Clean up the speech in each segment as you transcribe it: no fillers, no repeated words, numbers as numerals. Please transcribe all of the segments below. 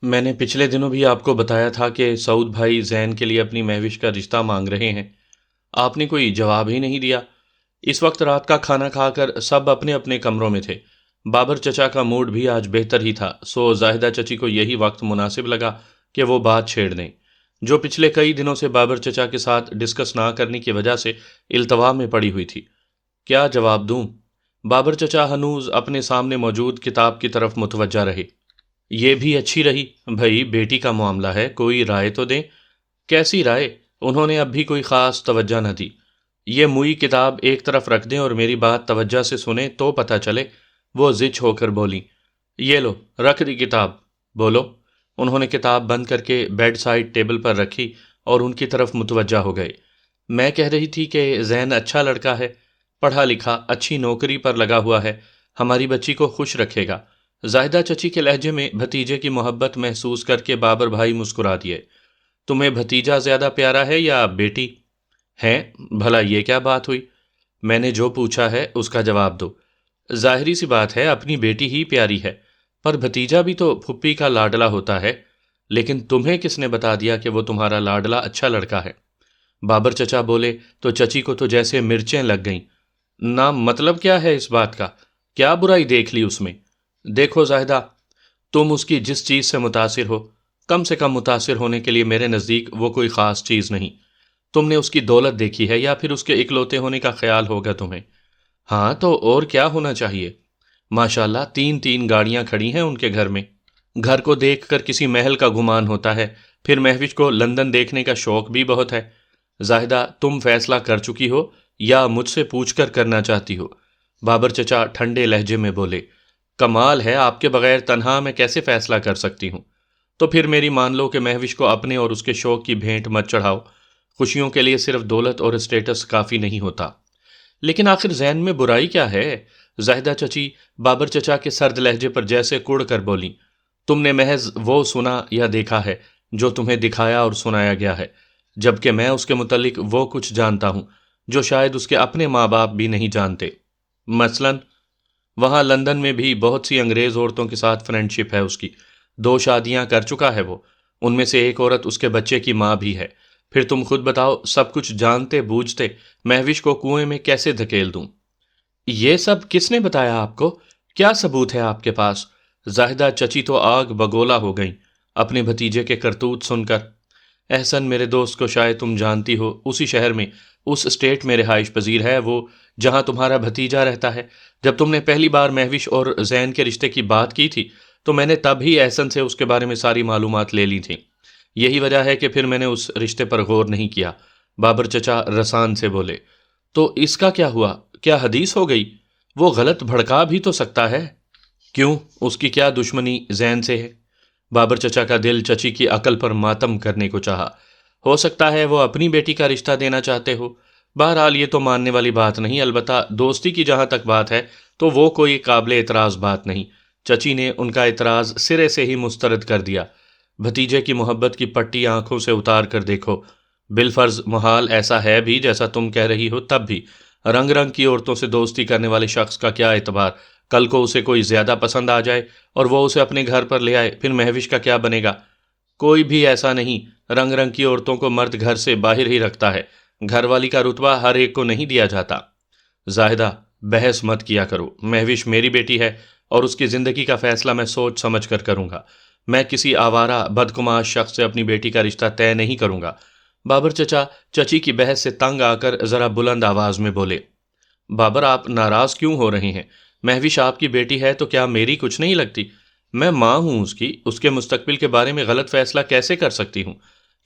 میں نے پچھلے دنوں بھی آپ کو بتایا تھا کہ سعود بھائی زین کے لیے اپنی مہوش کا رشتہ مانگ رہے ہیں۔ آپ نے کوئی جواب ہی نہیں دیا۔ اس وقت رات کا کھانا کھا کر سب اپنے اپنے کمروں میں تھے۔ بابر چچا کا موڈ بھی آج بہتر ہی تھا، سو زاہدہ چچی کو یہی وقت مناسب لگا کہ وہ بات چھیڑ دیں، جو پچھلے کئی دنوں سے بابر چچا کے ساتھ ڈسکس نہ کرنے کی وجہ سے التوا میں پڑی ہوئی تھی۔ کیا جواب دوں؟ بابر چچا ہنوز اپنے سامنے موجود کتاب کی طرف متوجہ رہے۔ یہ بھی اچھی رہی، بھئی بیٹی کا معاملہ ہے، کوئی رائے تو دیں۔ کیسی رائے؟ انہوں نے اب بھی کوئی خاص توجہ نہ دی۔ یہ موئی کتاب ایک طرف رکھ دیں اور میری بات توجہ سے سنیں تو پتہ چلے۔ وہ زچ ہو کر بولی، یہ لو رکھ دی کتاب، بولو۔ انہوں نے کتاب بند کر کے بیڈ سائڈ ٹیبل پر رکھی اور ان کی طرف متوجہ ہو گئے۔ میں کہہ رہی تھی کہ زین اچھا لڑکا ہے، پڑھا لکھا، اچھی نوکری پر لگا ہوا ہے، ہماری بچی کو خوش رکھے گا۔ زاہدہ چچی کے لہجے میں بھتیجے کی محبت محسوس کر کے بابر بھائی مسکرا دیے۔ تمہیں بھتیجا زیادہ پیارا ہے یا بیٹی؟ ہیں؟ بھلا یہ کیا بات ہوئی؟ میں نے جو پوچھا ہے اس کا جواب دو۔ ظاہری سی بات ہے، اپنی بیٹی ہی پیاری ہے، پر بھتیجا بھی تو پھپھی کا لاڈلا ہوتا ہے۔ لیکن تمہیں کس نے بتا دیا کہ وہ تمہارا لاڈلا اچھا لڑکا ہے؟ بابر چچا بولے تو چچی کو تو جیسے مرچیں لگ گئیں۔ نہ مطلب کیا ہے اس بات کا؟ کیا برائی دیکھ لی اس میں؟ دیکھو زاہدہ، تم اس کی جس چیز سے متاثر ہو، کم سے کم متاثر ہونے کے لیے میرے نزدیک وہ کوئی خاص چیز نہیں۔ تم نے اس کی دولت دیکھی ہے یا پھر اس کے اکلوتے ہونے کا خیال ہوگا تمہیں؟ ہاں تو اور کیا ہونا چاہیے؟ ماشاءاللہ 3 گاڑیاں کھڑی ہیں ان کے گھر میں۔ گھر کو دیکھ کر کسی محل کا گمان ہوتا ہے، پھر مہوش کو لندن دیکھنے کا شوق بھی بہت ہے۔ زاہدہ، تم فیصلہ کر چکی ہو یا مجھ سے پوچھ کر کرنا چاہتی ہو؟ بابر چچا ٹھنڈے لہجے میں بولے، کمال ہے، آپ کے بغیر تنہا میں کیسے فیصلہ کر سکتی ہوں؟ تو پھر میری مان لو کہ مہوش کو اپنے اور اس کے شوق کی بھینٹ مت چڑھاؤ۔ خوشیوں کے لیے صرف دولت اور اسٹیٹس کافی نہیں ہوتا۔ لیکن آخر ذہن میں برائی کیا ہے؟ زاہدہ چچی بابر چچا کے سرد لہجے پر جیسے کڑ کر بولی، تم نے محض وہ سنا یا دیکھا ہے جو تمہیں دکھایا اور سنایا گیا ہے، جبکہ میں اس کے متعلق وہ کچھ جانتا ہوں جو شاید اس کے اپنے ماں باپ بھی نہیں جانتے۔ مثلاً وہاں لندن میں بھی بہت سی انگریز عورتوں کے ساتھ فرینڈ شپ ہے اس کی، 2 شادیاں کر چکا ہے وہ، ان میں سے ایک عورت اس کے بچے کی ماں بھی ہے۔ پھر تم خود بتاؤ، سب کچھ جانتے بوجھتے مہوش کو کنویں میں کیسے دھکیل دوں؟ یہ سب کس نے بتایا آپ کو؟ کیا ثبوت ہے آپ کے پاس؟ زاہدہ چچی تو آگ بگولا ہو گئیں اپنے بھتیجے کے کرتوت سن کر۔ احسن میرے دوست کو شاید تم جانتی ہو، اسی شہر میں، اس اسٹیٹ میں رہائش پذیر ہے وہ جہاں تمہارا بھتیجا رہتا ہے۔ جب تم نے پہلی بار مہوش اور زین کے رشتے کی بات کی تھی تو میں نے تب ہی احسن سے اس کے بارے میں ساری معلومات لے لی تھیں۔ یہی وجہ ہے کہ پھر میں نے اس رشتے پر غور نہیں کیا۔ بابر چچا رسان سے بولے، تو اس کا کیا ہوا؟ کیا حدیث ہو گئی؟ وہ غلط بھڑکا بھی تو سکتا ہے۔ کیوں؟ اس کی کیا دشمنی زین سے ہے؟ بابر چچا کا دل چچی کی عقل پر ماتم کرنے کو چاہا۔ ہو سکتا ہے وہ اپنی بیٹی کا رشتہ دینا چاہتے ہو۔ بہرحال یہ تو ماننے والی بات نہیں، البتہ دوستی کی جہاں تک بات ہے تو وہ کوئی قابل اعتراض بات نہیں۔ چچی نے ان کا اعتراض سرے سے ہی مسترد کر دیا۔ بھتیجے کی محبت کی پٹی آنکھوں سے اتار کر دیکھو، بالفرض محال ایسا ہے بھی جیسا تم کہہ رہی ہو، تب بھی رنگ رنگ کی عورتوں سے دوستی کرنے والے شخص کا کیا اعتبار؟ کل کو اسے کوئی زیادہ پسند آ جائے اور وہ اسے اپنے گھر پر لے آئے، پھر مہوش کا کیا بنے گا؟ کوئی بھی ایسا نہیں، رنگ رنگ کی عورتوں کو مرد گھر سے باہر ہی رکھتا ہے، گھر والی کا رتبہ ہر ایک کو نہیں دیا جاتا۔ زاہدہ، بحث مت کیا کرو، مہوش میری بیٹی ہے اور اس کی زندگی کا فیصلہ میں سوچ سمجھ کر کروں گا۔ میں کسی آوارہ بدگماش شخص سے اپنی بیٹی کا رشتہ طے نہیں کروں گا۔ بابر چچا چچی کی بحث سے تنگ آ کر ذرا بلند آواز میں بولے، بابر آپ ناراض کیوں ہو رہے ہیں؟ مہوش آپ کی بیٹی ہے تو کیا میری کچھ نہیں لگتی؟ میں ماں ہوں اس کی، اس کے مستقبل کے بارے میں غلط فیصلہ کیسے کر سکتی ہوں؟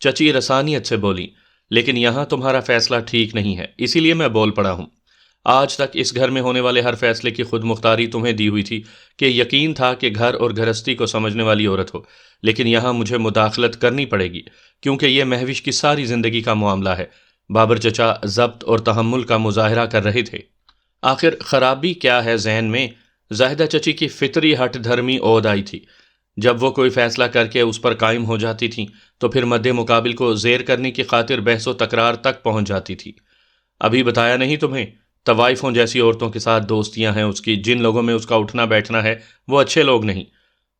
چچی رسانیت سے بولی، لیکن یہاں تمہارا فیصلہ ٹھیک نہیں ہے، اسی لیے میں بول پڑا ہوں۔ آج تک اس گھر میں ہونے والے ہر فیصلے کی خود مختاری تمہیں دی ہوئی تھی کہ یقین تھا کہ گھر اور گھرستی کو سمجھنے والی عورت ہو، لیکن یہاں مجھے مداخلت کرنی پڑے گی کیونکہ یہ مہوش کی ساری زندگی کا معاملہ ہے۔ بابر چچا ضبط اور تحمل کا مظاہرہ کر رہے تھے۔ آخر خرابی کیا ہے ذہن میں؟ زاہدہ چچی کی فطری ہٹ دھرمی عود آئی تھی۔ جب وہ کوئی فیصلہ کر کے اس پر قائم ہو جاتی تھیں تو پھر مد مقابل کو زیر کرنے کی خاطر بحث و تکرار تک پہنچ جاتی تھی۔ ابھی بتایا نہیں تمہیں؟ طوائفوں جیسی عورتوں کے ساتھ دوستیاں ہیں اس کی، جن لوگوں میں اس کا اٹھنا بیٹھنا ہے وہ اچھے لوگ نہیں۔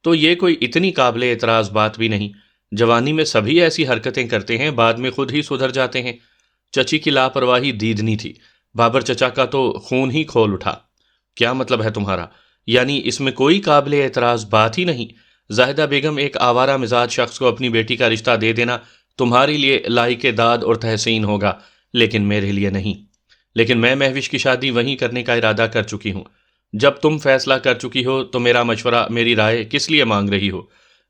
تو یہ کوئی اتنی قابل اعتراض بات بھی نہیں، جوانی میں سبھی ایسی حرکتیں کرتے ہیں، بعد میں خود ہی سدھر جاتے ہیں۔ چچی کی لاپرواہی دیدنی تھی، بابر چچا کا تو خون ہی کھول اٹھا۔ کیا مطلب ہے تمہارا؟ یعنی اس میں کوئی قابل اعتراض بات ہی نہیں؟ زاہدہ بیگم ایک آوارہ مزاج شخص کو اپنی بیٹی کا رشتہ دے دینا تمہاری لیے لائق داد اور تحسین ہوگا، لیکن میرے لیے نہیں۔ لیکن میں مہوش کی شادی وہیں کرنے کا ارادہ کر چکی ہوں۔ جب تم فیصلہ کر چکی ہو تو میرا مشورہ، میری رائے کس لیے مانگ رہی ہو؟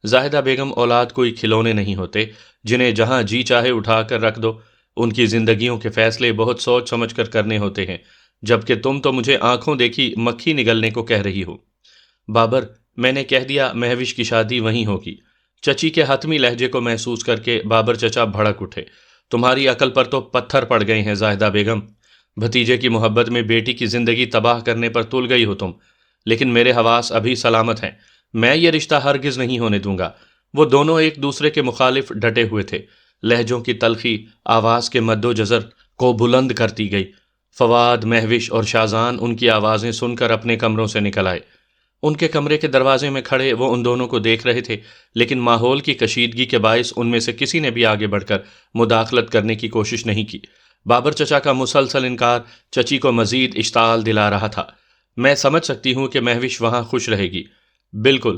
زاہدہ بیگم، اولاد کوئی کھلونے نہیں ہوتے جنہیں جہاں جی چاہے اٹھا کر رکھ دو۔ ان کی زندگیوں کے فیصلے بہت سوچ سمجھ کر کرنے ہوتے ہیں، جبکہ تم تو مجھے آنکھوں دیکھی مکھی نگلنے کو کہہ رہی ہو۔ بابر، میں نے کہہ دیا مہوش کی شادی وہیں ہوگی۔ چچی کے حتمی لہجے کو محسوس کر کے بابر چچا بھڑک اٹھے۔ تمہاری عقل پر تو پتھر پڑ گئے ہیں زاہدہ بیگم، بھتیجے کی محبت میں بیٹی کی زندگی تباہ کرنے پر تل گئی ہو تم۔ لیکن میرے حواس ابھی سلامت ہیں، میں یہ رشتہ ہرگز نہیں ہونے دوں گا۔ وہ دونوں ایک دوسرے کے مخالف ڈٹے ہوئے تھے، لہجوں کی تلخی آواز کے مد و جزر کو بلند کرتی گئی۔ فواد، مہوش اور شاہزان ان کی آوازیں سن کر اپنے کمروں سے نکل آئے۔ ان کے کمرے کے دروازے میں کھڑے وہ ان دونوں کو دیکھ رہے تھے، لیکن ماحول کی کشیدگی کے باعث ان میں سے کسی نے بھی آگے بڑھ کر مداخلت کرنے کی کوشش نہیں کی۔ بابر چچا کا مسلسل انکار چچی کو مزید اشتعال دلا رہا تھا۔ میں سمجھ سکتی ہوں کہ مہوش وہاں خوش رہے گی۔ بالکل،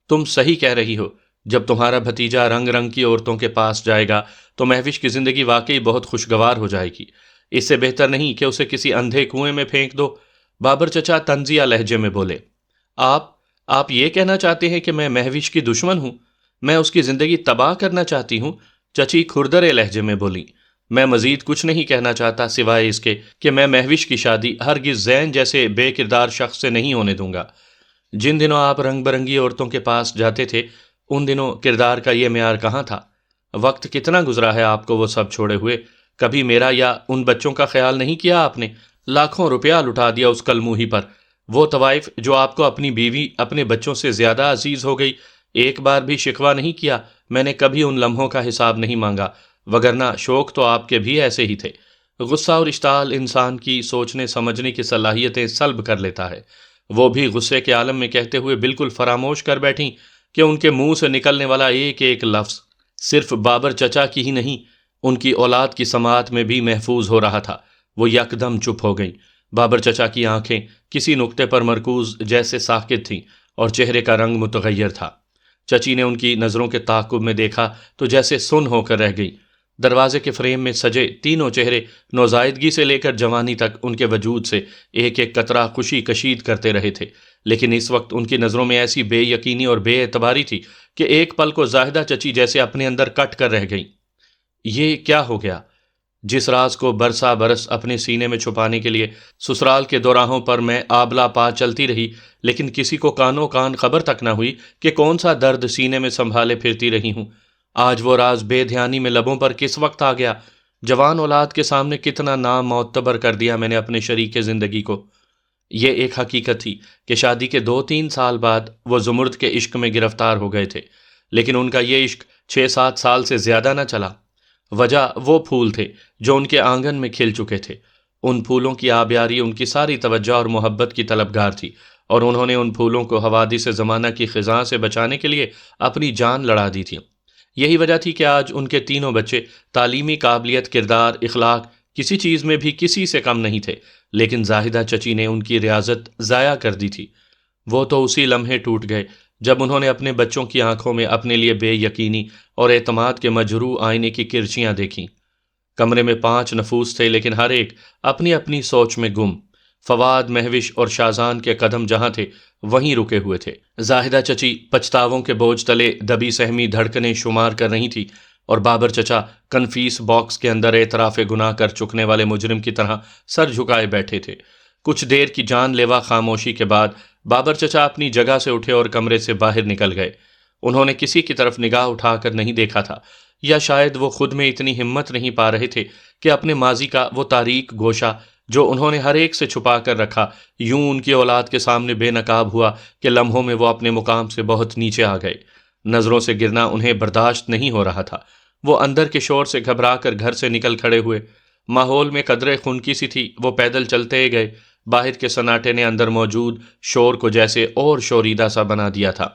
تم صحیح کہہ رہی ہو۔ جب تمہارا بھتیجا رنگ رنگ کی عورتوں کے پاس جائے گا تو مہوش کی زندگی واقعی بہت خوشگوار ہو جائے گی۔ اس سے بہتر نہیں کہ اسے کسی اندھے کنویں میں پھینک دو۔ بابر چچا طنزیہ لہجے میں بولے۔ آپ یہ کہنا چاہتے ہیں کہ میں مہوش کی دشمن ہوں؟ میں اس کی زندگی تباہ کرنا چاہتی ہوں؟ چچی کھردرے لہجے میں بولی۔ میں مزید کچھ نہیں کہنا چاہتا سوائے اس کے کہ میں مہوش کی شادی ہرگز زین جیسے بے کردار شخص سے نہیں ہونے دوں گا۔ جن دنوں آپ رنگ برنگی عورتوں کے پاس جاتے تھے ان دنوں کردار کا یہ معیار کہاں تھا؟ وقت کتنا گزرا ہے آپ کو وہ سب چھوڑے ہوئے؟ کبھی میرا یا ان بچوں کا خیال نہیں کیا آپ نے؟ لاکھوں روپیہ لٹا دیا اس کلموہی پر۔ وہ طوائف جو آپ کو اپنی بیوی، اپنے بچوں سے زیادہ عزیز ہو گئی، ایک بار بھی شکوہ نہیں کیا۔ میں نے کبھی ان لمحوں کا حساب نہیں مانگا، وگرنہ شوق تو آپ کے بھی ایسے ہی تھے۔ غصہ اور اشتعال انسان کی سوچنے سمجھنے کی صلاحیتیں سلب کر لیتا ہے۔ وہ بھی غصے کے عالم میں کہتے ہوئے بالکل فراموش کر بیٹھیں کہ ان کے منہ سے نکلنے والا ایک ایک لفظ صرف بابر چچا کی ہی نہیں، ان کی اولاد کی سماعت میں بھی محفوظ ہو رہا تھا۔ وہ یکدم چپ ہو گئیں۔ بابر چچا کی آنکھیں کسی نقطے پر مرکوز جیسے ساکت تھیں اور چہرے کا رنگ متغیر تھا۔ چچی نے ان کی نظروں کے تعاقب میں دیکھا تو جیسے سن ہو کر رہ گئی۔ دروازے کے فریم میں سجے تینوں چہرے نوزائیدگی سے لے کر جوانی تک ان کے وجود سے ایک ایک قطرہ خوشی کشید کرتے رہے تھے، لیکن اس وقت ان کی نظروں میں ایسی بے یقینی اور بے اعتباری تھی کہ ایک پل کو زاہدہ چچی جیسے اپنے اندر کٹ کر رہ گئیں۔ یہ کیا ہو گیا؟ جس راز کو برسا برس اپنے سینے میں چھپانے کے لیے سسرال کے دوراہوں پر میں آبلا پا چلتی رہی، لیکن کسی کو کانوں کان خبر تک نہ ہوئی کہ کون سا درد سینے میں سنبھالے پھرتی رہی ہوں، آج وہ راز بے دھیانی میں لبوں پر کس وقت آ گیا؟ جوان اولاد کے سامنے کتنا نامعتبر کر دیا میں نے اپنے شریک زندگی کو۔ یہ ایک حقیقت تھی کہ شادی کے 2-3 سال بعد وہ زمرد کے عشق میں گرفتار ہو گئے تھے، لیکن ان کا یہ عشق 6-7 سال سے زیادہ نہ چلا۔ وجہ وہ پھول تھے جو ان کے آنگن میں کھل چکے تھے۔ ان پھولوں کی آبیاری ان کی ساری توجہ اور محبت کی طلبگار تھی، اور انہوں نے ان پھولوں کو حوادث زمانہ کی خزاں سے بچانے کے لیے اپنی جان لڑا دی تھی۔ یہی وجہ تھی کہ آج ان کے تینوں بچے تعلیمی قابلیت، کردار، اخلاق، کسی چیز میں بھی کسی سے کم نہیں تھے، لیکن زاہدہ چچی نے ان کی ریاضت ضائع کر دی تھی۔ وہ تو اسی لمحے ٹوٹ گئے جب انہوں نے اپنے بچوں کی آنکھوں میں اپنے لیے بے یقینی اور اعتماد کے مجروح آئینے کی کرچیاں دیکھیں۔ کمرے میں 5 نفوس تھے، لیکن ہر ایک اپنی اپنی سوچ میں گم۔ فواد، مہوش اور شاہزان کے قدم جہاں تھے وہیں رکے ہوئے تھے۔ زاہدہ چچی پچھتاووں کے بوجھ تلے دبی سہمی دھڑکنیں شمار کر رہی تھی، اور بابر چچا کنفیس باکس کے اندر اعتراف گناہ کر چکنے والے مجرم کی طرح سر جھکائے بیٹھے تھے۔ کچھ دیر کی جان لیوا خاموشی کے بعد بابر چچا اپنی جگہ سے اٹھے اور کمرے سے باہر نکل گئے۔ انہوں نے کسی کی طرف نگاہ اٹھا کر نہیں دیکھا تھا، یا شاید وہ خود میں اتنی ہمت نہیں پا رہے تھے کہ اپنے ماضی کا وہ تاریک گوشہ جو انہوں نے ہر ایک سے چھپا کر رکھا، یوں ان کی اولاد کے سامنے بے نقاب ہوا کہ لمحوں میں وہ اپنے مقام سے بہت نیچے آ گئے۔ نظروں سے گرنا انہیں برداشت نہیں ہو رہا تھا۔ وہ اندر کے شور سے گھبرا کر گھر سے نکل کھڑے ہوئے۔ ماحول میں قدرے خنکی سی تھی، وہ پیدل چلتے گئے۔ باہر کے سناٹے نے اندر موجود شور کو جیسے اور شوریدہ سا بنا دیا تھا۔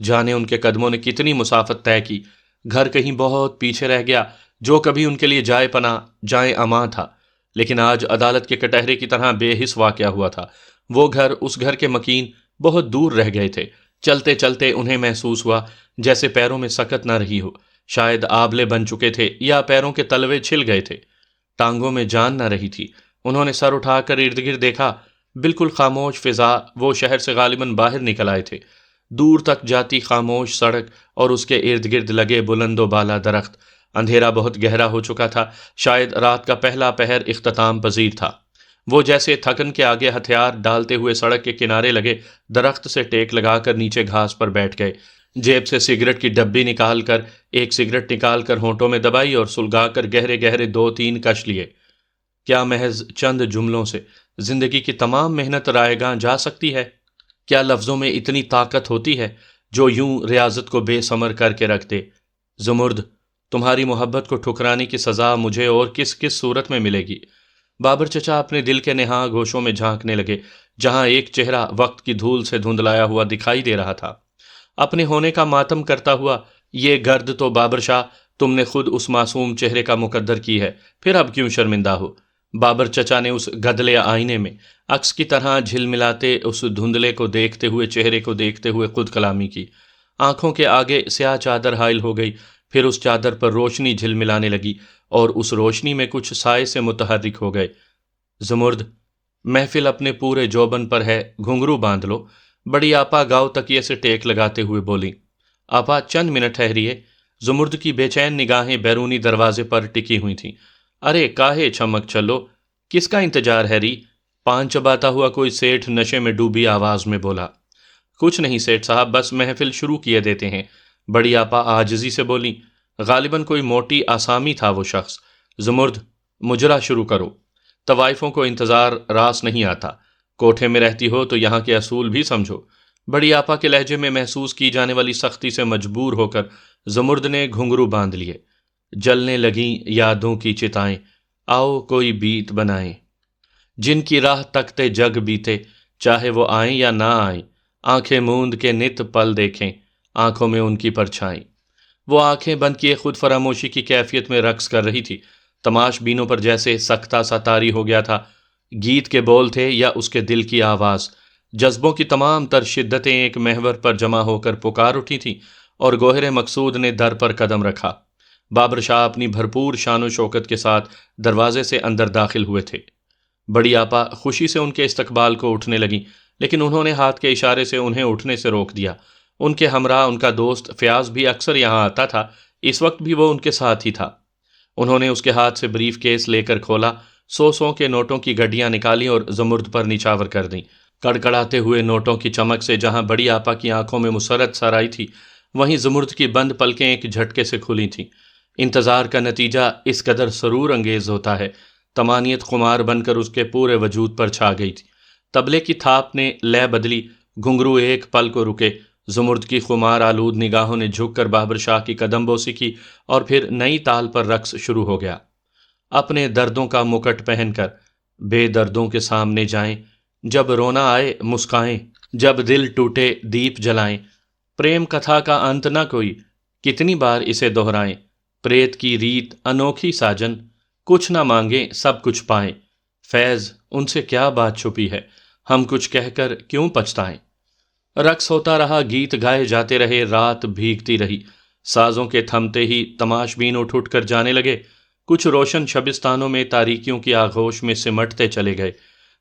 جانے ان کے قدموں نے کتنی مسافت طے کی، گھر کہیں بہت پیچھے رہ گیا جو کبھی ان کے لیے جائے پناہ، جائے امان تھا، لیکن آج عدالت کے کٹہرے کی طرح بے حس واقعہ ہوا تھا۔ وہ گھر، اس گھر کے مکین بہت دور رہ گئے تھے۔ چلتے چلتے انہیں محسوس ہوا جیسے پیروں میں سکت نہ رہی ہو، شاید آبلے بن چکے تھے یا پیروں کے تلوے چھل گئے تھے، ٹانگوں میں جان نہ رہی تھی۔ انہوں نے سر اٹھا کر ارد گرد دیکھا، بالکل خاموش فضا، وہ شہر سے غالباً باہر نکل آئے تھے۔ دور تک جاتی خاموش سڑک اور اس کے ارد گرد لگے بلند و بالا درخت۔ اندھیرا بہت گہرا ہو چکا تھا، شاید رات کا پہلا پہر اختتام پذیر تھا۔ وہ جیسے تھکن کے آگے ہتھیار ڈالتے ہوئے سڑک کے کنارے لگے درخت سے ٹیک لگا کر نیچے گھاس پر بیٹھ گئے۔ جیب سے سگریٹ کی ڈبی نکال کر ایک سگریٹ نکال کر ہونٹوں میں دبائی اور سلگا کر گہرے گہرے 2-3 کش لیے۔ کیا محض چند جملوں سے زندگی کی تمام محنت رائے گاں جا سکتی ہے؟ کیا لفظوں میں اتنی طاقت ہوتی ہے جو یوں ریاضت کو بے ثمر کر کے رکھ دے؟ زمرد، تمہاری محبت کو ٹھکرانے کی سزا مجھے اور کس کس صورت میں ملے گی؟ بابر چچا اپنے دل کے نہاں گوشوں میں جھانکنے لگے، جہاں ایک چہرہ وقت کی دھول سے دھندلایا ہوا دکھائی دے رہا تھا۔ اپنے ہونے کا ماتم کرتا ہوا، یہ گرد تو بابر شاہ تم نے خود اس معصوم چہرے کا مقدر کی ہے، پھر اب کیوں شرمندہ ہو؟ بابر چچا نے اس گدلے آئینے میں عکس کی طرح جھلملاتے اس دھندلے کو دیکھتے ہوئے چہرے کو دیکھتے ہوئے خود کلامی کی۔ آنکھوں کے آگے سیاہ چادر حائل ہو گئی، پھر اس چادر پر روشنی جھلملانے لگی اور اس روشنی میں کچھ سائے سے متحرک ہو گئے۔ زمرد، محفل اپنے پورے جوبن پر ہے، گھنگرو باندھ لو، بڑی آپا گاؤ تکیے سے ٹیک لگاتے ہوئے بولی۔ آپا چند منٹ ٹھہریے۔ زمرد کی بے چین نگاہیں بیرونی دروازے پر ٹکی ہوئی تھیں۔ ارے کاہے چھمک چلو، کس کا انتظار ہے ری؟ پان چباتا ہوا کوئی سیٹھ نشے میں ڈوبی آواز میں بولا۔ کچھ نہیں سیٹھ صاحب، بس محفل شروع کیے دیتے ہیں، بڑی آپا عاجزی سے بولی۔ غالباً کوئی موٹی آسامی تھا وہ شخص۔ زمرد، مجرا شروع کرو، طوائفوں کو انتظار راس نہیں آتا، کوٹھے میں رہتی ہو تو یہاں کے اصول بھی سمجھو۔ بڑی آپا کے لہجے میں محسوس کی جانے والی سختی سے مجبور ہو کر زمرد نے گھنگرو باندھ لیے۔ جلنے لگیں یادوں کی چتائیں، آؤ کوئی بیت بنائیں، جن کی راہ تکتے جگ بیتے، چاہے وہ آئیں یا نہ آئیں، آنکھیں موند کے نت پل دیکھیں، آنکھوں میں ان کی پرچھائیں۔ وہ آنکھیں بند کیے خود فراموشی کی کیفیت میں رقص کر رہی تھی، تماش بینوں پر جیسے سختہ سا طاری ہو گیا تھا۔ گیت کے بول تھے یا اس کے دل کی آواز، جذبوں کی تمام تر شدتیں ایک محور پر جمع ہو کر پکار اٹھی تھیں، اور گوہر مقصود نے در پر قدم رکھا۔ بابر شاہ اپنی بھرپور شان و شوکت کے ساتھ دروازے سے اندر داخل ہوئے تھے۔ بڑی آپا خوشی سے ان کے استقبال کو اٹھنے لگیں، لیکن انہوں نے ہاتھ کے اشارے سے انہیں اٹھنے سے روک دیا۔ ان کے ہمراہ ان کا دوست فیاض بھی اکثر یہاں آتا تھا، اس وقت بھی وہ ان کے ساتھ ہی تھا۔ انہوں نے اس کے ہاتھ سے بریف کیس لے کر کھولا، 100 کے نوٹوں کی گڈیاں نکالیں اور زمرد پر نچاور کر دیں۔ کڑکڑاتے ہوئے نوٹوں کی چمک سے جہاں بڑی آپا کی آنکھوں میں مسرت سر آئی تھی، وہیں زمرد کی بند پلکیں ایک جھٹکے سے کھلی تھیں۔ انتظار کا نتیجہ اس قدر سرور انگیز ہوتا ہے، طمانیت خمار بن کر اس کے پورے وجود پر چھا گئی تھی۔ طبلے کی تھاپ نے لے بدلی، گھنگرو ایک پل کو رکے، زمرد کی خمار آلود نگاہوں نے جھک کر بابر شاہ کی قدم بوسی کی، اور پھر نئی تال پر رقص شروع ہو گیا۔ اپنے دردوں کا مکٹ پہن کر بے دردوں کے سامنے جائیں، جب رونا آئے مسکائیں، جب دل ٹوٹے دیپ جلائیں، پریم کتھا کا انت نہ کوئی، کتنی بار اسے دہرائیں، پریت کی ریت انوکھی ساجن، کچھ نہ مانگیں سب کچھ پائیں، فیض ان سے کیا بات چھپی ہے، ہم کچھ کہہ کر کیوں پچھتائیں۔ رقص ہوتا رہا، گیت گائے جاتے رہے، رات بھیگتی رہی، سازوں کے تھمتے ہی تماش بین اٹھ کر جانے لگے، کچھ روشن شبستانوں میں تاریکیوں کی آغوش میں سمٹتے چلے گئے۔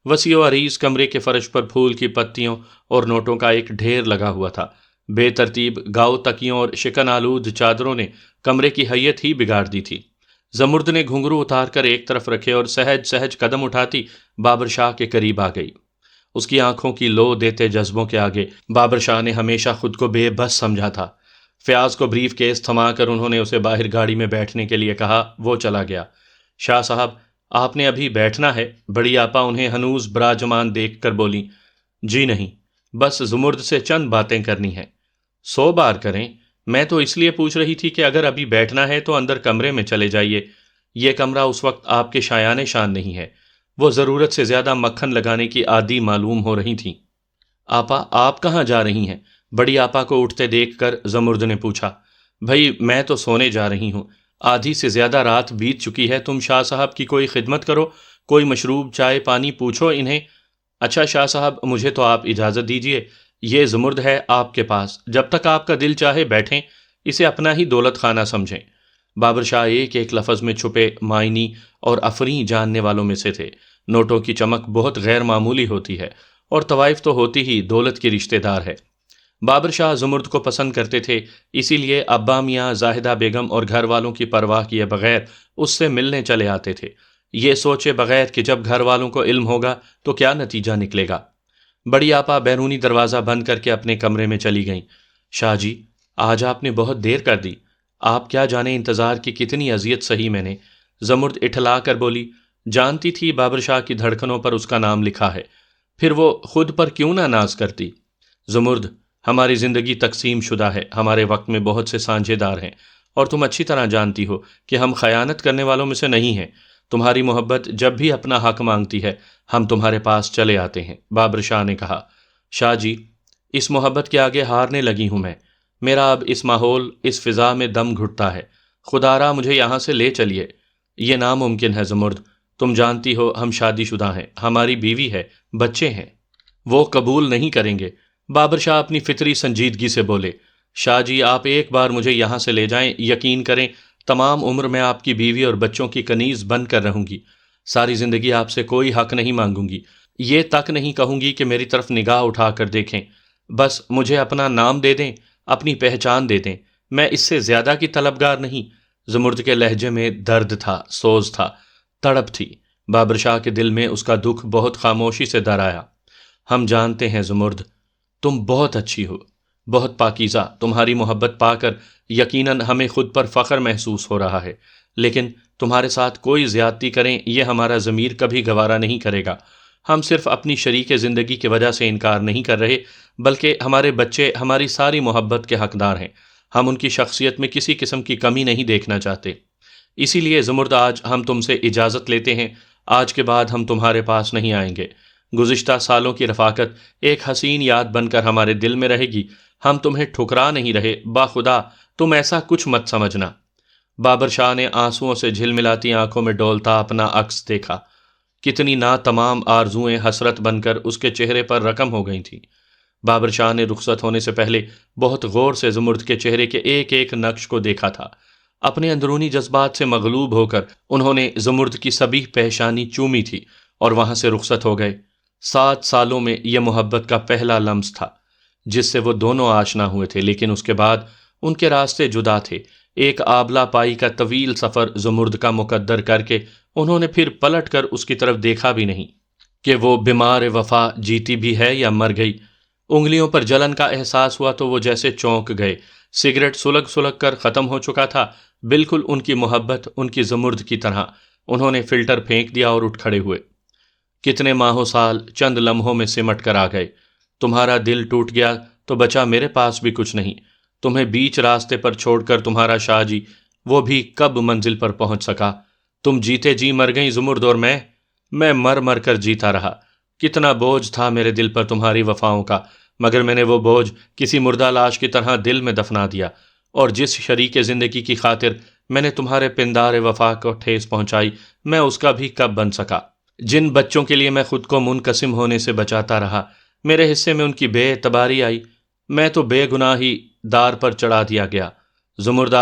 وسیع و عریض کمرے کے فرش پر پھول کی پتیوں اور نوٹوں کا ایک ڈھیر لگا ہوا تھا۔ بے ترتیب گاؤ تکیوں اور شکن آلود چادروں نے کمرے کی حیت ہی بگاڑ دی تھی۔ زمرد نے گھنگرو اتار کر ایک طرف رکھے اور سہج سہج قدم اٹھاتی بابر شاہ کے قریب آ گئی۔ اس کی آنکھوں کی لو دیتے جذبوں کے آگے بابر شاہ نے ہمیشہ خود کو بے بس سمجھا تھا۔ فیاض کو بریف کیس تھما کر انہوں نے اسے باہر گاڑی میں بیٹھنے کے لیے کہا، وہ چلا گیا۔ شاہ صاحب، آپ نے ابھی بیٹھنا ہے؟ بڑی آپا انہیں ہنوز براجمان دیکھ کر بولی۔ جی نہیں، بس زمرد سے چند باتیں کرنی ہیں۔ 100 بار کریں، میں تو اس لیے پوچھ رہی تھی کہ اگر ابھی بیٹھنا ہے تو اندر کمرے میں چلے جائیے، یہ کمرہ اس وقت آپ کے شایان شان نہیں ہے۔ وہ ضرورت سے زیادہ مکھن لگانے کی عادی معلوم ہو رہی تھیں۔ آپا آپ کہاں جا رہی ہیں؟ بڑی آپا کو اٹھتے دیکھ کر زمرد نے پوچھا، بھائی میں تو سونے جا رہی ہوں، آدھی سے زیادہ رات بیت چکی ہے، تم شاہ صاحب کی کوئی خدمت کرو، کوئی مشروب چائے پانی پوچھو انہیں۔ اچھا شاہ صاحب مجھے تو آپ اجازت دیجئے، یہ زمرد ہے آپ کے پاس، جب تک آپ کا دل چاہے بیٹھیں، اسے اپنا ہی دولت خانہ سمجھیں۔ بابر شاہ ایک ایک لفظ میں چھپے معنی اور افرین جاننے والوں میں سے تھے۔ نوٹوں کی چمک بہت غیر معمولی ہوتی ہے، اور طوائف تو ہوتی ہی دولت کی رشتہ دار ہے۔ بابر شاہ زمرد کو پسند کرتے تھے، اسی لیے ابا میاں زاہدہ بیگم اور گھر والوں کی پرواہ کیے بغیر اس سے ملنے چلے آتے تھے، یہ سوچے بغیر کہ جب گھر والوں کو علم ہوگا تو کیا نتیجہ نکلے گا۔ بڑی آپا بیرونی دروازہ بند کر کے اپنے کمرے میں چلی گئیں۔ شاہ جی، آج آپ نے بہت دیر کر دی، آپ کیا جانیں انتظار کی کتنی اذیت سہی میں نے۔ زمرد اٹھلا کر بولی، جانتی تھی بابر شاہ کی دھڑکنوں پر اس کا نام لکھا ہے، پھر وہ خود پر کیوں نہ ناز کرتی۔ زمرد، ہماری زندگی تقسیم شدہ ہے، ہمارے وقت میں بہت سے سانجھے دار ہیں، اور تم اچھی طرح جانتی ہو کہ ہم خیانت کرنے والوں میں سے نہیں ہیں۔ تمہاری محبت جب بھی اپنا حق مانگتی ہے ہم تمہارے پاس چلے آتے ہیں۔ بابر شاہ نے کہا، شاہ جی، اس محبت کے آگے ہارنے لگی ہوں میں، میرا اب اس ماحول اس فضا میں دم گھٹتا ہے، خدا را مجھے یہاں سے لے چلیے۔ یہ ناممکن ہے زمرد، تم جانتی ہو ہم شادی شدہ ہیں، ہماری بیوی ہے، بچے ہیں، وہ قبول نہیں کریں گے۔ بابر شاہ اپنی فطری سنجیدگی سے بولے، شاہ جی آپ ایک بار مجھے یہاں سے لے جائیں، یقین کریں تمام عمر میں آپ کی بیوی اور بچوں کی کنیز بن کر رہوں گی، ساری زندگی آپ سے کوئی حق نہیں مانگوں گی، یہ تک نہیں کہوں گی کہ میری طرف نگاہ اٹھا کر دیکھیں، بس مجھے اپنا نام دے دیں، اپنی پہچان دے دیں، میں اس سے زیادہ کی طلبگار نہیں۔ زمرد کے لہجے میں درد تھا، سوز تھا، تڑپ تھی۔ بابر شاہ کے دل میں اس کا دکھ بہت خاموشی سے در آیا۔ ہم جانتے ہیں زمرد، تم بہت اچھی ہو، بہت پاکیزہ، تمہاری محبت پا کر یقیناً ہمیں خود پر فخر محسوس ہو رہا ہے، لیکن تمہارے ساتھ کوئی زیادتی کریں یہ ہمارا ضمیر کبھی گوارا نہیں کرے گا۔ ہم صرف اپنی شریک زندگی کی وجہ سے انکار نہیں کر رہے، بلکہ ہمارے بچے ہماری ساری محبت کے حقدار ہیں، ہم ان کی شخصیت میں کسی قسم کی کمی نہیں دیکھنا چاہتے۔ اسی لیے زمرد آج ہم تم سے اجازت لیتے ہیں، آج کے بعد ہم تمہارے پاس نہیں آئیں گے۔ گزشتہ سالوں کی رفاقت ایک حسین یاد بن کر ہمارے دل میں رہے گی، ہم تمہیں ٹھکرا نہیں رہے، باخدا تم ایسا کچھ مت سمجھنا۔ بابر شاہ نے آنسوؤں سے جھلملاتی آنکھوں میں ڈولتا اپنا عکس دیکھا، کتنی تمام آرزوئیں حسرت بن کر اس کے چہرے پر رقم ہو گئی تھیں۔ بابر شاہ نے رخصت ہونے سے پہلے بہت غور سے زمرد کے چہرے کے ایک ایک نقش کو دیکھا تھا۔ اپنے اندرونی جذبات سے مغلوب ہو کر انہوں نے زمرد کی سبیح پیشانی چومی تھی اور وہاں سے رخصت ہو گئے۔ 7 سالوں میں یہ محبت کا پہلا لمس تھا جس سے وہ دونوں آشنا ہوئے تھے، لیکن اس کے بعد ان کے راستے جدا تھے۔ ایک آبلہ پائی کا طویل سفر زمرد کا مقدر کر کے انہوں نے پھر پلٹ کر اس کی طرف دیکھا بھی نہیں کہ وہ بیمار وفا جیتی بھی ہے یا مر گئی۔ انگلیوں پر جلن کا احساس ہوا تو وہ جیسے چونک گئے۔ سگریٹ سلگ سلگ کر ختم ہو چکا تھا، بالکل ان کی محبت ان کی زمرد کی طرح۔ انہوں نے فلٹر پھینک دیا اور اٹھ کھڑے ہوئے۔ کتنے ماہوں سال چند لمحوں میں سمٹ کر آ گئے۔ تمہارا دل ٹوٹ گیا تو بچا میرے پاس بھی کچھ نہیں۔ تمہیں بیچ راستے پر چھوڑ کر تمہارا شاہ جی وہ بھی کب منزل پر پہنچ سکا۔ تم جیتے جی مر گئیں زمرد، اور میں مر مر کر جیتا رہا۔ کتنا بوجھ تھا میرے دل پر تمہاری وفاؤں کا، مگر میں نے وہ بوجھ کسی مردہ لاش کی طرح دل میں دفنا دیا، اور جس شریک زندگی کی خاطر میں نے تمہارے پندار وفا کو ٹھیس پہنچائی، میں اس کا بھی کب بن سکا۔ جن بچوں کے لیے میں خود کو منقسم ہونے سے بچاتا رہا، میرے حصے میں ان کی بے اعتباری آئی، میں تو بے گناہی دار پر چڑھا دیا گیا۔ زمرد،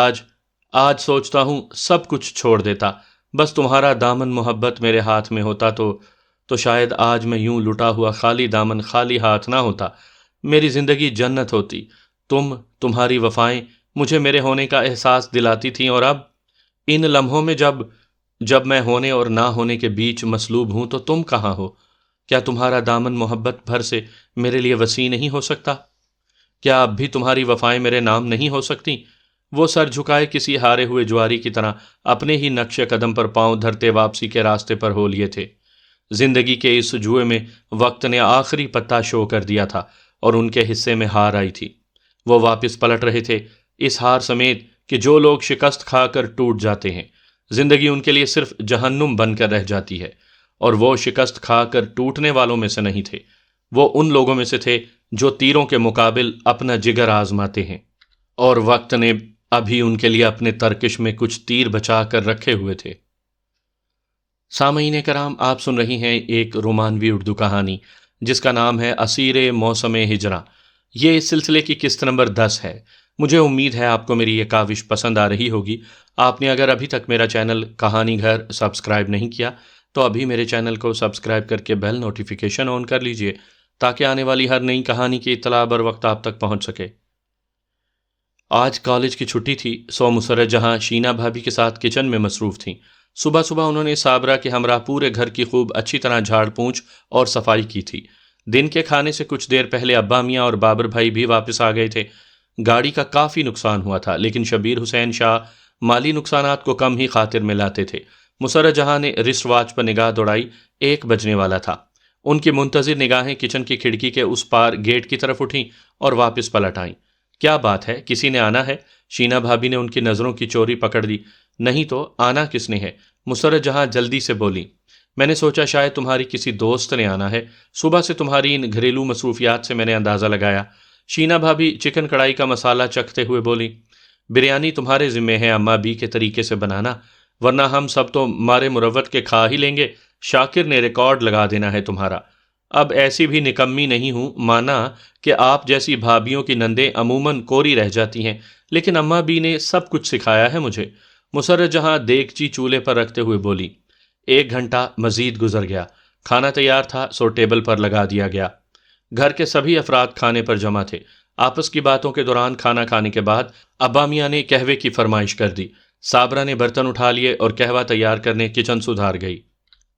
آج سوچتا ہوں سب کچھ چھوڑ دیتا، بس تمہارا دامن محبت میرے ہاتھ میں ہوتا تو شاید آج میں یوں لٹا ہوا خالی دامن خالی ہاتھ نہ ہوتا، میری زندگی جنت ہوتی۔ تمہاری وفائیں مجھے میرے ہونے کا احساس دلاتی تھیں، اور اب ان لمحوں میں جب میں ہونے اور نہ ہونے کے بیچ مصلوب ہوں تو تم کہاں ہو؟ کیا تمہارا دامن محبت بھر سے میرے لیے وسیع نہیں ہو سکتا؟ کیا اب بھی تمہاری وفائیں میرے نام نہیں ہو سکتی؟ وہ سر جھکائے کسی ہارے ہوئے جواری کی طرح اپنے ہی نقش قدم پر پاؤں دھرتے واپسی کے راستے پر ہو لیے تھے۔ زندگی کے اس جوئے میں وقت نے آخری پتہ شو کر دیا تھا اور ان کے حصے میں ہار آئی تھی۔ وہ واپس پلٹ رہے تھے اس ہار سمیت کہ جو لوگ شکست کھا کر ٹوٹ جاتے ہیں، زندگی ان کے لیے صرف جہنم بن کر رہ جاتی ہے، اور وہ شکست کھا کر ٹوٹنے والوں میں سے نہیں تھے، وہ ان لوگوں میں سے تھے جو تیروں کے مقابل اپنا جگر آزماتے ہیں، اور وقت نے ابھی ان کے لیے اپنے ترکش میں کچھ تیر بچا کر رکھے ہوئے تھے۔ سامعین کرام، آپ سن رہی ہیں ایک رومانوی اردو کہانی جس کا نام ہے اسیر موسم ہجراں۔ یہ اس سلسلے کی قسط نمبر 10 ہے۔ مجھے امید ہے آپ کو میری یہ کاوش پسند آ رہی ہوگی۔ آپ نے اگر ابھی تک میرا چینل کہانی گھر سبسکرائب نہیں کیا تو ابھی میرے چینل کو سبسکرائب کر کے بیل نوٹیفیکیشن آن کر لیجئے تاکہ آنے والی ہر نئی کہانی کی اطلاع بر وقت آپ تک پہنچ سکے۔ آج کالج کی چھٹی تھی، سو مسرت جہاں شینا بھابھی کے ساتھ کچن میں مصروف تھیں۔ صبح صبح انہوں نے صابرہ کے ہمراہ پورے گھر کی خوب اچھی طرح جھاڑ پونچھ اور صفائی کی تھی۔ دن کے کھانے سے کچھ دیر پہلے ابا میاں اور بابر بھائی بھی واپس آ گئے تھے۔ گاڑی کا کافی نقصان ہوا تھا، لیکن شبیر حسین شاہ مالی نقصانات کو کم ہی خاطر میں لاتے تھے۔ مسرت جہاں نے رسٹ واچ پر نگاہ دوڑائی، 1 بجنے والا تھا۔ ان کی منتظر نگاہیں کچن کی کھڑکی کے اس پار گیٹ کی طرف اٹھیں اور واپس پلٹ آئیں۔ کیا بات ہے، کسی نے آنا ہے؟ شینا بھابھی نے ان کی نظروں کی چوری پکڑ لی۔ نہیں تو آنا کس نے ہے؟ مسرت جہاں جلدی سے بولی۔ میں نے سوچا شاید تمہاری کسی دوست نے آنا ہے، صبح سے تمہاری ان گھریلو مصروفیات سے میں نے اندازہ لگایا۔ شینا بھابھی چکن کڑھائی کا مسالہ چکھتے ہوئے بولی، بریانی تمہارے ذمے ہے اماں بی کے طریقے سے بنانا، ورنہ ہم سب تو مارے مروت کے کھا ہی لیں گے۔ شاکر نے ریکارڈ لگا دینا ہے تمہارا۔ اب ایسی بھی نکمی نہیں ہوں، مانا کہ آپ جیسی بھابھیوں کی نندیں عموماً کوری رہ جاتی ہیں، لیکن اماں بی نے سب کچھ سکھایا ہے مجھے۔ مسرت جہاں دیگچی چولہے پر رکھتے ہوئے بولی۔ 1 گھنٹہ مزید گزر گیا۔ کھانا تیار تھا سو ٹیبل پر لگا دیا گیا۔ گھر کے سبھی افراد کھانے پر جمع تھے۔ آپس کی باتوں کے دوران کھانا کھانے کے بعد ابا میاں نے قہوے کی فرمائش کر دی۔ صابرہ نے برتن اٹھا لیے اور قہوہ تیار کرنے کچن سدھار گئی۔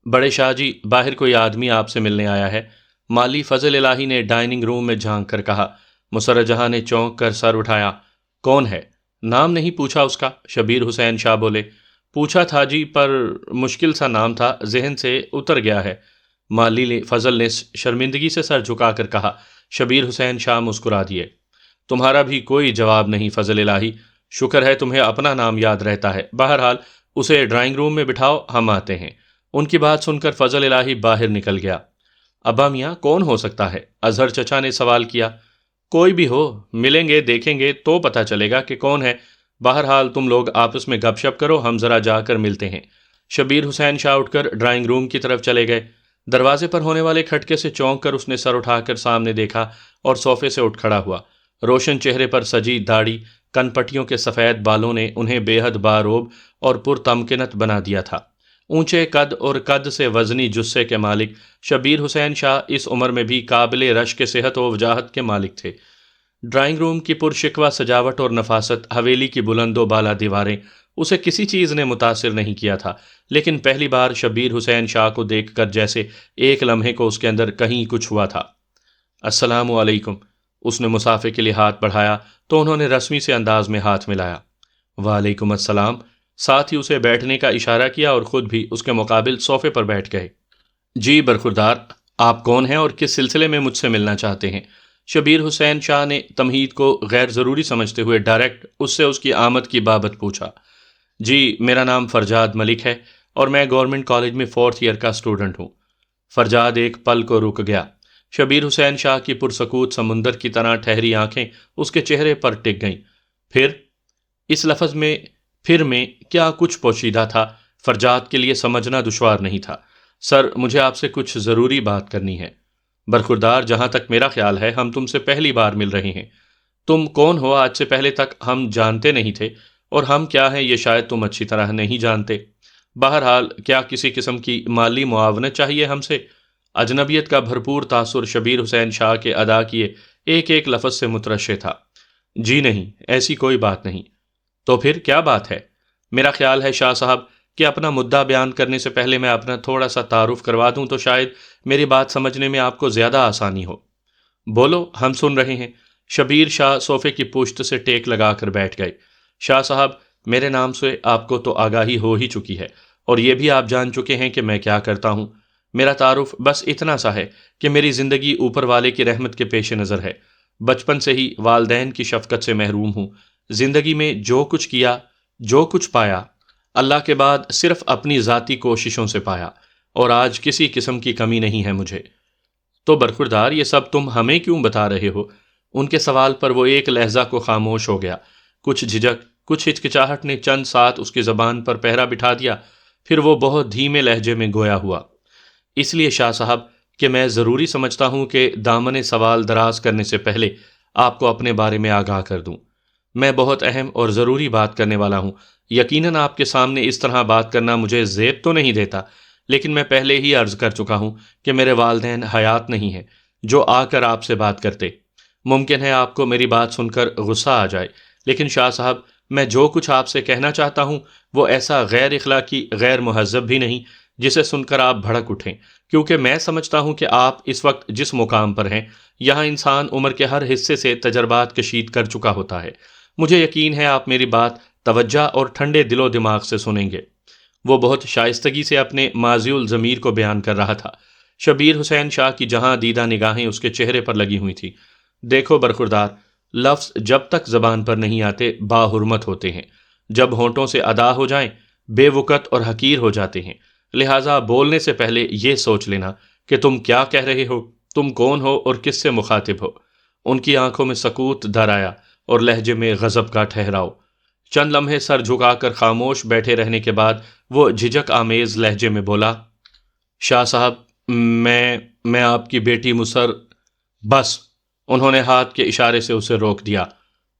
بڑے شاہ جی، باہر کوئی آدمی آپ سے ملنے آیا ہے، مالی فضل الہی نے ڈائننگ روم میں جھانک کر کہا۔ مسرت جہاں نے چونک کر سر اٹھایا۔ کون ہے؟ نام نہیں پوچھا اس کا؟ شبیر حسین شاہ بولے۔ پوچھا تھا جی، پر مشکل سا نام تھا، ذہن سے اتر گیا ہے۔ مالی فضل نے شرمندگی سے سر جھکا کر کہا۔ شبیر حسین شاہ مسکرا دیے۔ تمہارا بھی کوئی جواب نہیں فضل الہی، شکر ہے تمہیں اپنا نام یاد رہتا ہے۔ بہرحال اسے ڈرائنگ روم میں بٹھاؤ، ہم آتے ہیں۔ ان کی بات سن کر فضل الہی باہر نکل گیا۔ ابا میاں کون ہو سکتا ہے؟ اظہر چچا نے سوال کیا۔ کوئی بھی ہو، ملیں گے دیکھیں گے تو پتہ چلے گا کہ کون ہے۔ بہرحال تم لوگ آپس میں گپ شپ کرو، ہم ذرا جا کر ملتے ہیں۔ شبیر حسین شاہ اٹھ کر ڈرائنگ روم کی طرف چلے گئے۔ دروازے پر ہونے والے کھٹکے سے چونک کر اس نے سر اٹھا کر سامنے دیکھا اور صوفے سے اٹھ کھڑا ہوا۔ روشن چہرے پر سجی داڑھی، کن پٹیوں کے سفید بالوں نے انہیں بے حد باروب اور پرتمکنت بنا دیا تھا۔ اونچے قد اور قد سے وزنی جثے کے مالک شبیر حسین شاہ اس عمر میں بھی قابل رشک صحت و وجاہت کے مالک تھے۔ ڈرائنگ روم کی پرشکوہ سجاوٹ اور نفاست، حویلی کی بلند و بالا دیواریں، اسے کسی چیز نے متاثر نہیں کیا تھا، لیکن پہلی بار شبیر حسین شاہ کو دیکھ کر جیسے ایک لمحے کو اس کے اندر کہیں کچھ ہوا تھا۔ السلام علیکم۔ اس نے مسافے کے لیے ہاتھ بڑھایا تو انہوں نے رسمی سے انداز میں ہاتھ ملایا۔ وعلیکم السلام۔ ساتھ ہی اسے بیٹھنے کا اشارہ کیا اور خود بھی اس کے مقابل صوفے پر بیٹھ گئے۔ جی برخوردار، آپ کون ہیں اور کس سلسلے میں مجھ سے ملنا چاہتے ہیں؟ شبیر حسین شاہ نے تمہید کو غیر ضروری سمجھتے ہوئے ڈائریکٹ اس سے اس کی آمد کی بابت پوچھا۔ جی میرا نام فرجاد ملک ہے اور میں گورنمنٹ کالج میں 4th ایئر کا اسٹوڈنٹ ہوں۔ فرجاد ایک پل کو رک گیا۔ شبیر حسین شاہ کی پرسکوت سمندر کی طرح ٹھہری آنکھیں اس کے چہرے پر ٹک گئیں۔ پھر اس لفظ میں پھر میں کیا کچھ پوشیدہ تھا، فرجاد کے لیے سمجھنا دشوار نہیں تھا۔ سر، مجھے آپ سے کچھ ضروری بات کرنی ہے۔ برخوردار، جہاں تک میرا خیال ہے ہم تم سے پہلی بار مل رہے ہیں۔ تم کون ہو آج سے پہلے تک ہم جانتے نہیں تھے، اور ہم کیا ہیں یہ شاید تم اچھی طرح نہیں جانتے۔ بہرحال کیا کسی قسم کی مالی معاونت چاہیے ہم سے؟ اجنبیت کا بھرپور تاثر شبیر حسین شاہ کے ادا کیے ایک ایک لفظ سے مترشح تھا۔ جی نہیں، ایسی کوئی بات نہیں۔ تو پھر کیا بات ہے؟ میرا خیال ہے شاہ صاحب کہ اپنا مدعا بیان کرنے سے پہلے میں اپنا تھوڑا سا تعارف کروا دوں تو شاید میری بات سمجھنے میں آپ کو زیادہ آسانی ہو۔ بولو، ہم سن رہے ہیں۔ شبیر شاہ صوفے کی پشت سے ٹیک لگا کر بیٹھ گئے۔ شاہ صاحب، میرے نام سے آپ کو تو آگاہی ہو ہی چکی ہے، اور یہ بھی آپ جان چکے ہیں کہ میں کیا کرتا ہوں۔ میرا تعارف بس اتنا سا ہے کہ میری زندگی اوپر والے کی رحمت کے پیش نظر ہے۔ بچپن سے ہی والدین کی شفقت سے محروم ہوں۔ زندگی میں جو کچھ کیا، جو کچھ پایا، اللہ کے بعد صرف اپنی ذاتی کوششوں سے پایا، اور آج کسی قسم کی کمی نہیں ہے مجھے۔ تو برخوردار یہ سب تم ہمیں کیوں بتا رہے ہو؟ ان کے سوال پر وہ ایک لہجہ کو خاموش ہو گیا۔ کچھ جھجک، کچھ ہچکچاہٹ نے چند ساتھ اس کی زبان پر پہرا بٹھا دیا، پھر وہ بہت دھیمے لہجے میں گویا ہوا۔ اس لیے شاہ صاحب کہ میں ضروری سمجھتا ہوں کہ دامن سوال دراز کرنے سے پہلے آپ کو اپنے بارے میں آگاہ کر دوں۔ میں بہت اہم اور ضروری بات کرنے والا ہوں۔ یقیناً آپ کے سامنے اس طرح بات کرنا مجھے زیب تو نہیں دیتا، لیکن میں پہلے ہی عرض کر چکا ہوں کہ میرے والدین حیات نہیں ہیں جو آ کر آپ سے بات کرتے۔ ممکن ہے آپ کو میری بات سن کر غصہ آ جائے، لیکن شاہ صاحب میں جو کچھ آپ سے کہنا چاہتا ہوں وہ ایسا غیر اخلاقی، غیر مہذب بھی نہیں جسے سن کر آپ بھڑک اٹھیں، کیونکہ میں سمجھتا ہوں کہ آپ اس وقت جس مقام پر ہیں یہاں انسان عمر کے ہر حصے سے تجربات کشید کر چکا ہوتا ہے۔ مجھے یقین ہے آپ میری بات توجہ اور ٹھنڈے دل و دماغ سے سنیں گے۔ وہ بہت شائستگی سے اپنے ماضی الضمیر کو بیان کر رہا تھا۔ شبیر حسین شاہ کی جہاں دیدہ نگاہیں اس کے چہرے پر لگی ہوئی تھی۔ دیکھو برخوردار، لفظ جب تک زبان پر نہیں آتے باحرمت ہوتے ہیں، جب ہونٹوں سے ادا ہو جائیں بے وقت اور حقیر ہو جاتے ہیں۔ لہٰذا بولنے سے پہلے یہ سوچ لینا کہ تم کیا کہہ رہے ہو، تم کون ہو اور کس سے مخاطب ہو۔ ان کی آنکھوں میں سکوت در آیا اور لہجے میں غضب کا ٹھہراؤ۔ چند لمحے سر جھکا کر خاموش بیٹھے رہنے کے بعد وہ جھجک آمیز لہجے میں بولا، شاہ صاحب میں آپ کی بیٹی مسر… بس۔ انہوں نے ہاتھ کے اشارے سے اسے روک دیا۔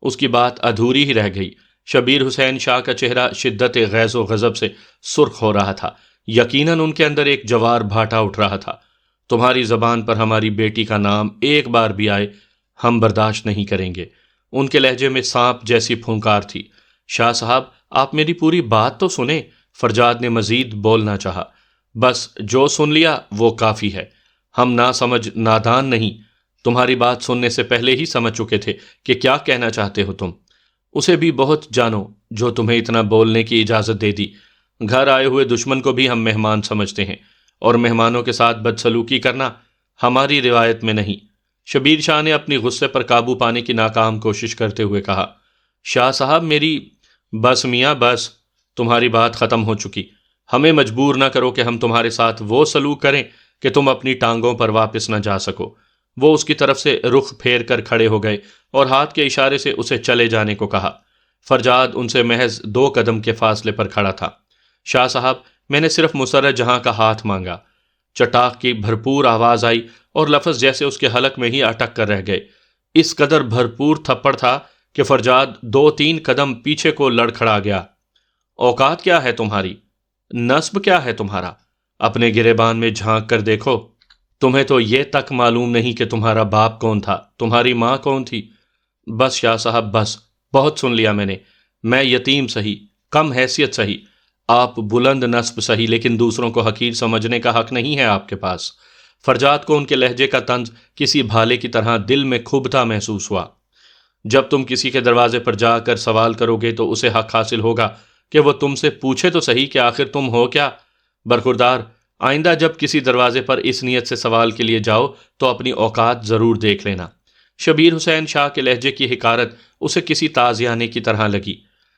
اس کی بات ادھوری ہی رہ گئی۔ شبیر حسین شاہ کا چہرہ شدت غیظ و غضب سے سرخ ہو رہا تھا۔ یقیناً ان کے اندر ایک جوار بھاٹا اٹھ رہا تھا۔ تمہاری زبان پر ہماری بیٹی کا نام ایک بار بھی آئے ہم برداشت نہیں کریں گے۔ ان کے لہجے میں سانپ جیسی پھونکار تھی۔ شاہ صاحب آپ میری پوری بات تو سنیں۔ فرجاد نے مزید بولنا چاہا۔ بس جو سن لیا وہ کافی ہے۔ ہم ناسمجھ نادان نہیں، تمہاری بات سننے سے پہلے ہی سمجھ چکے تھے کہ کیا کہنا چاہتے ہو تم۔ اسے بھی بہت جانو جو تمہیں اتنا بولنے کی اجازت دے دی۔ گھر آئے ہوئے دشمن کو بھی ہم مہمان سمجھتے ہیں، اور مہمانوں کے ساتھ بدسلوکی کرنا ہماری روایت میں نہیں۔ شبیر شاہ نے اپنی غصے پر قابو پانے کی ناکام کوشش کرتے ہوئے کہا، شاہ صاحب میری… بس میاں بس، تمہاری بات ختم ہو چکی۔ ہمیں مجبور نہ کرو کہ ہم تمہارے ساتھ وہ سلوک کریں کہ تم اپنی ٹانگوں پر واپس نہ جا سکو۔ وہ اس کی طرف سے رخ پھیر کر کھڑے ہو گئے اور ہاتھ کے اشارے سے اسے چلے جانے کو کہا۔ فرجاد ان سے محض 2 قدم کے فاصلے پر کھڑا تھا۔ شاہ صاحب میں نے صرف مسرت جہاں کا ہاتھ مانگا۔ چٹاخ کی بھرپور آواز آئی اور لفظ جیسے اس کے حلق میں ہی اٹک کر رہ گئے۔ اس قدر بھرپور تھپڑ تھا کہ فرجاد 2-3 قدم پیچھے کو لڑکھڑا گیا۔ اوقات کیا ہے تمہاری؟ نسب کیا ہے تمہارا؟ اپنے گریبان میں جھانک کر دیکھو۔ تمہیں تو یہ تک معلوم نہیں کہ تمہارا باپ کون تھا، تمہاری ماں کون تھی۔ بس شاہ صاحب بس، بہت سن لیا میں نے۔ میں یتیم سہی، کم حیثیت سہی، آپ بلند نسب سہی، لیکن دوسروں کو حقیر سمجھنے کا حق نہیں ہے آپ کے پاس۔ فرجاد کو ان کے لہجے کا طنز کسی بھالے کی طرح دل میں کھبتا محسوس ہوا۔ جب تم کسی کے دروازے پر جا کر سوال کرو گے تو اسے حق حاصل ہوگا کہ وہ تم سے پوچھے تو صحیح کہ آخر تم ہو کیا۔ برخوردار، آئندہ جب کسی دروازے پر اس نیت سے سوال کے لیے جاؤ تو اپنی اوقات ضرور دیکھ لینا۔ شبیر حسین شاہ کے لہجے کی حقارت اسے کسی تازیانے کی طرح لگی۔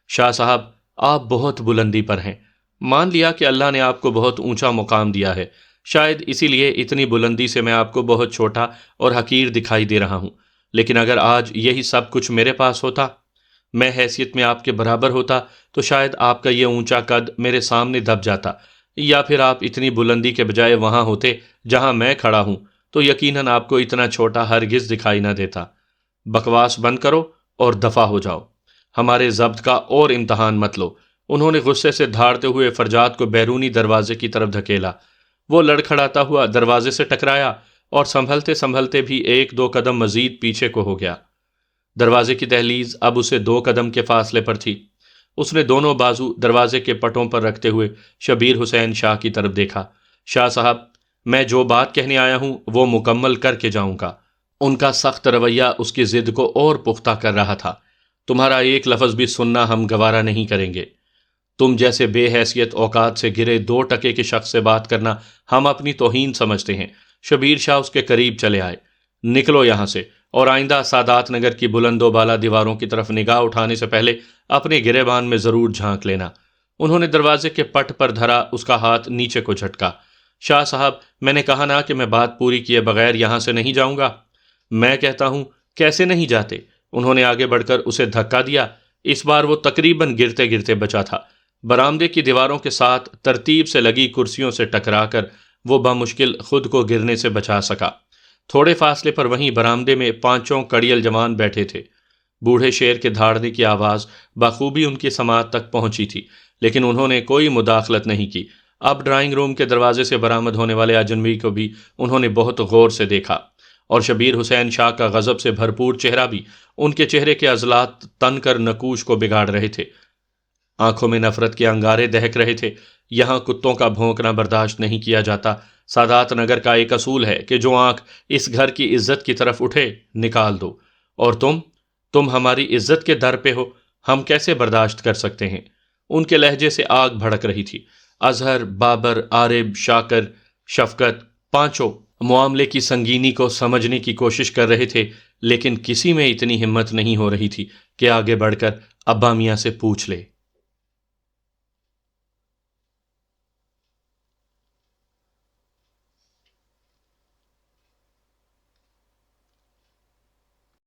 شاہ صاحب آپ بہت بلندی پر ہیں۔ مان لیا کہ اللہ نے آپ کو بہت اونچا مقام دیا ہے، شاید اسی لیے اتنی بلندی سے میں آپ کو بہت چھوٹا اور حقیر دکھائی دے رہا ہوں، لیکن اگر آج یہی سب کچھ میرے پاس ہوتا، میں حیثیت میں آپ کے برابر ہوتا، تو شاید آپ کا یہ اونچا قد میرے سامنے دب جاتا، یا پھر آپ اتنی بلندی کے بجائے وہاں ہوتے جہاں میں کھڑا ہوں تو یقیناً آپ کو اتنا چھوٹا ہرگز دکھائی نہ دیتا۔ بکواس بند کرو اور دفع ہو جاؤ، ہمارے ضبط کا اور امتحان مت لو۔ انہوں نے غصے سے دھاڑتے ہوئے فرجاد کو بیرونی دروازے کی طرف دھکیلا۔ وہ لڑکھڑاتا ہوا دروازے سے ٹکرایا اور سنبھلتے سنبھلتے بھی 1-2 قدم مزید پیچھے کو ہو گیا۔ دروازے کی دہلیز اب اسے 2 قدم کے فاصلے پر تھی۔ اس نے دونوں بازو دروازے کے پٹوں پر رکھتے ہوئے شبیر حسین شاہ کی طرف دیکھا۔ شاہ صاحب میں جو بات کہنے آیا ہوں وہ مکمل کر کے جاؤں گا۔ ان کا سخت رویہ اس کی ضد کو اور پختہ کر رہا تھا۔ تمہارا ایک لفظ بھی سننا ہم گوارا نہیں کریں گے۔ تم جیسے بے حیثیت اوقات سے گرے 2 ٹکے کے شخص سے بات کرنا ہم اپنی توہین سمجھتے ہیں۔ شبیر شاہ اس کے قریب چلے آئے۔ نکلو یہاں سے، اور آئندہ سادات نگر کی بلند و بالا دیواروں کی طرف نگاہ اٹھانے سے پہلے اپنے گریبان میں ضرور جھانک لینا۔ انہوں نے دروازے کے پٹ پر دھرا اس کا ہاتھ نیچے کو جھٹکا۔ شاہ صاحب، میں نے کہا نا کہ میں بات پوری کیے بغیر یہاں سے نہیں جاؤں گا۔ میں کہتا ہوں کیسے نہیں جاتے؟ انہوں نے آگے بڑھ کر اسے دھکا دیا۔ اس بار وہ تقریباً گرتے گرتے بچا تھا۔ برآمدے کی دیواروں کے ساتھ ترتیب سے لگی کرسیوں سے ٹکرا کر وہ بمشکل خود کو گرنے سے بچا سکا۔ تھوڑے فاصلے پر وہیں برآمدے میں پانچوں کڑیل جوان بیٹھے تھے۔ بوڑھے شیر کے دھاڑنے کی آواز بخوبی ان کی سماعت تک پہنچی تھی، لیکن انہوں نے کوئی مداخلت نہیں کی۔ اب ڈرائنگ روم کے دروازے سے برآمد ہونے والے اجنبی کو بھی انہوں نے بہت غور سے دیکھا، اور شبیر حسین شاہ کا غضب سے بھرپور چہرہ بھی ان کے چہرے کے عضلات تن کر نقوش کو بگاڑ رہے تھے۔ آنکھوں میں نفرت کے انگارے دہک رہے تھے۔ یہاں کتوں کا بھونکنا برداشت نہیں کیا جاتا۔ سادات نگر کا ایک اصول ہے کہ جو آنکھ اس گھر کی عزت کی طرف اٹھے نکال دو، اور تم ہماری عزت کے در پہ ہو، ہم کیسے برداشت کر سکتے ہیں؟ ان کے لہجے سے آگ بھڑک رہی تھی۔ اظہر، بابر، عارب، شاکر، شفقت، پانچوں معاملے کی سنگینی کو سمجھنے کی کوشش کر رہے تھے، لیکن کسی میں اتنی ہمت نہیں ہو رہی تھی کہ آگے بڑھ کر ابا میاں سے پوچھ لے۔